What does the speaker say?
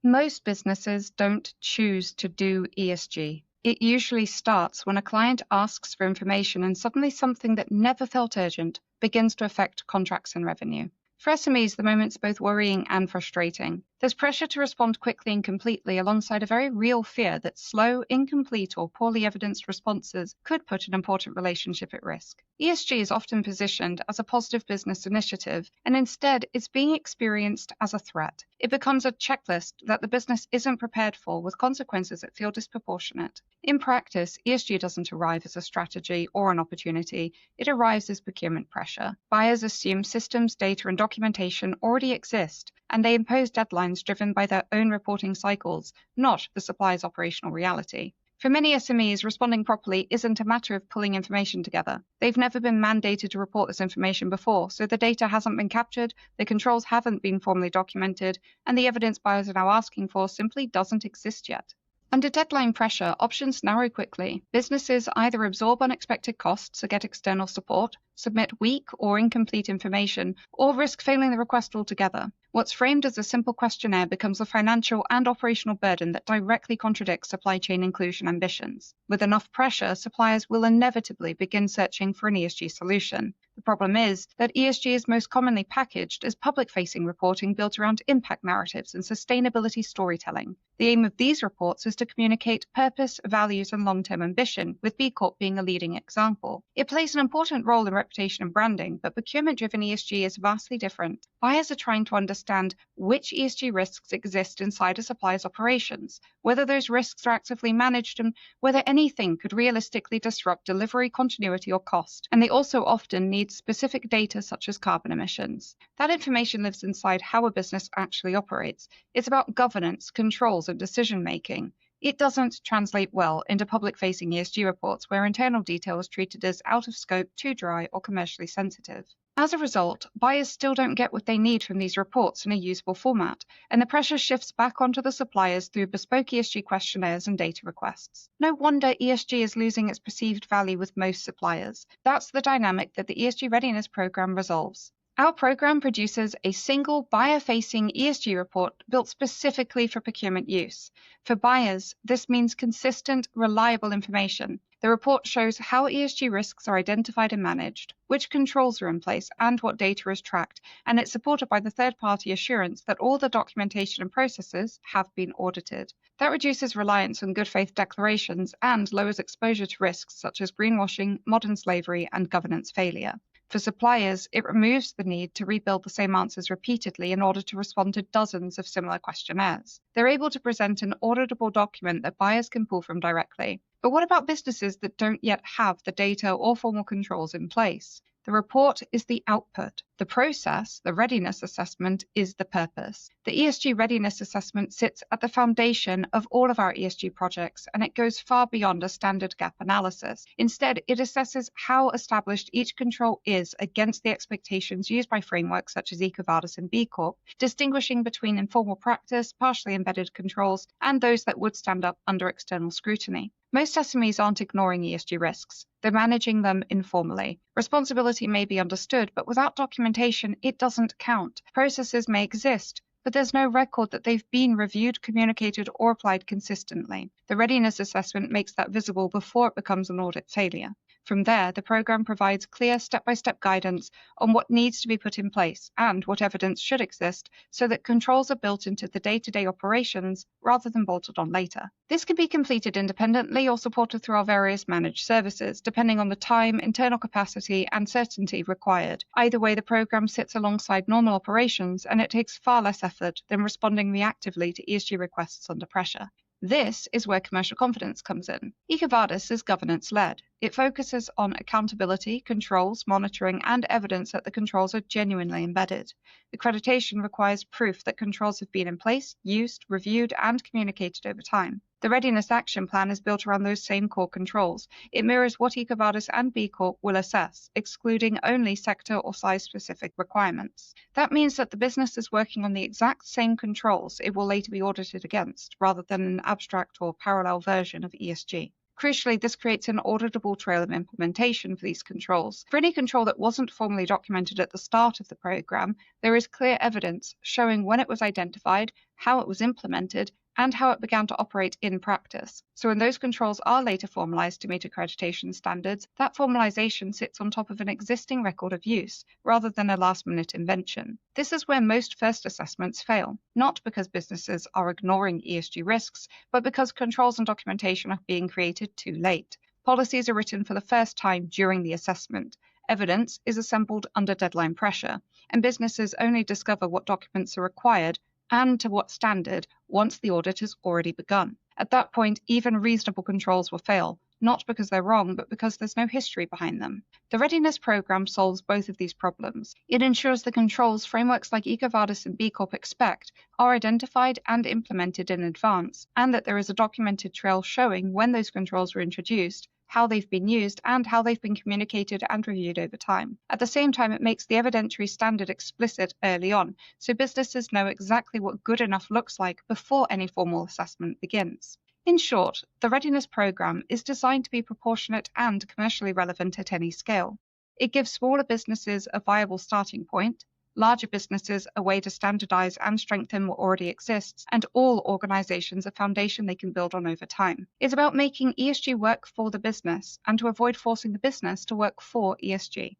Most businesses don't choose to do ESG. It usually starts when a client asks for information and suddenly something that never felt urgent begins to affect contracts and revenue. For SMEs, the moment's both worrying and frustrating. There's pressure to respond quickly and completely alongside a very real fear that slow, incomplete, or poorly evidenced responses could put an important relationship at risk. ESG is often positioned as a positive business initiative, and instead it's being experienced as a threat. It becomes a checklist that the business isn't prepared for, with consequences that feel disproportionate. In practice, ESG doesn't arrive as a strategy or an opportunity. It arrives as procurement pressure. Buyers assume systems, data, and documentation already exist, and they impose deadlines driven by their own reporting cycles, not the supplier's operational reality. For many SMEs, responding properly isn't a matter of pulling information together. They've never been mandated to report this information before, so the data hasn't been captured, the controls haven't been formally documented, and the evidence buyers are now asking for simply doesn't exist yet. Under deadline pressure, options narrow quickly. Businesses either absorb unexpected costs or get external support, submit weak or incomplete information, or risk failing the request altogether. What's framed as a simple questionnaire becomes a financial and operational burden that directly contradicts supply chain inclusion ambitions. With enough pressure, suppliers will inevitably begin searching for an ESG solution. The problem is that ESG is most commonly packaged as public-facing reporting built around impact narratives and sustainability storytelling. The aim of these reports is to communicate purpose, values, and long-term ambition, with B Corp being a leading example. It plays an important role in reputation and branding, but procurement-driven ESG is vastly different. Buyers are trying to understand which ESG risks exist inside a supplier's operations, whether those risks are actively managed, and whether anything could realistically disrupt delivery continuity or cost. And they also often need specific data such as carbon emissions. That information lives inside how a business actually operates. It's about governance, controls, and decision-making. It doesn't translate well into public-facing ESG reports where internal detail is treated as out of scope, too dry, or commercially sensitive. As a result, buyers still don't get what they need from these reports in a usable format, and the pressure shifts back onto the suppliers through bespoke ESG questionnaires and data requests. No wonder ESG is losing its perceived value with most suppliers. That's the dynamic that the ESG Readiness Program resolves. Our program produces a single buyer-facing ESG report built specifically for procurement use. For buyers, this means consistent, reliable information. The report shows how ESG risks are identified and managed, which controls are in place, and what data is tracked, and it's supported by the third-party assurance that all the documentation and processes have been audited. That reduces reliance on good faith declarations and lowers exposure to risks such as greenwashing, modern slavery, and governance failure. For suppliers, it removes the need to rebuild the same answers repeatedly in order to respond to dozens of similar questionnaires. They're able to present an auditable document that buyers can pull from directly. But what about businesses that don't yet have the data or formal controls in place? The report is the output. The process, the readiness assessment, is the purpose. The ESG Readiness Assessment sits at the foundation of all of our ESG projects, and it goes far beyond a standard gap analysis. Instead, it assesses how established each control is against the expectations used by frameworks such as EcoVadis and B Corp, distinguishing between informal practice, partially embedded controls, and those that would stand up under external scrutiny. Most SMEs aren't ignoring ESG risks. They're managing them informally. Responsibility may be understood, but without documentation, it doesn't count. Processes may exist, but there's no record that they've been reviewed, communicated, or applied consistently. The readiness assessment makes that visible before it becomes an audit failure. From there, the program provides clear step-by-step guidance on what needs to be put in place and what evidence should exist so that controls are built into the day-to-day operations rather than bolted on later. This can be completed independently or supported through our various managed services, depending on the time, internal capacity, and certainty required. Either way, the program sits alongside normal operations, and it takes far less effort than responding reactively to ESG requests under pressure. This is where commercial confidence comes in. EcoVadis is governance-led. It focuses on accountability, controls, monitoring, and evidence that the controls are genuinely embedded. Accreditation requires proof that controls have been in place, used, reviewed, and communicated over time. The Readiness Action Plan is built around those same core controls. It mirrors what EcoVadis and B Corp will assess, excluding only sector or size-specific requirements. That means that the business is working on the exact same controls it will later be audited against, rather than an abstract or parallel version of ESG. Crucially, this creates an auditable trail of implementation for these controls. For any control that wasn't formally documented at the start of the program, there is clear evidence showing when it was identified, how it was implemented, and how it began to operate in practice. So when those controls are later formalized to meet accreditation standards, that formalization sits on top of an existing record of use, rather than a last-minute invention. This is where most first assessments fail, not because businesses are ignoring ESG risks, but because controls and documentation are being created too late. Policies are written for the first time during the assessment. Evidence is assembled under deadline pressure, and businesses only discover what documents are required and to what standard once the audit has already begun. At that point, even reasonable controls will fail, not because they're wrong, but because there's no history behind them. The Readiness Program solves both of these problems. It ensures the controls frameworks like EcoVadis and B Corp expect are identified and implemented in advance, and that there is a documented trail showing when those controls were introduced, how they've been used, and how they've been communicated and reviewed over time. At the same time, it makes the evidentiary standard explicit early on, so businesses know exactly what good enough looks like before any formal assessment begins. In short, the Readiness Program is designed to be proportionate and commercially relevant at any scale. It gives smaller businesses a viable starting point, larger businesses a way to standardize and strengthen what already exists, and all organizations a foundation they can build on over time. It's about making ESG work for the business and to avoid forcing the business to work for ESG.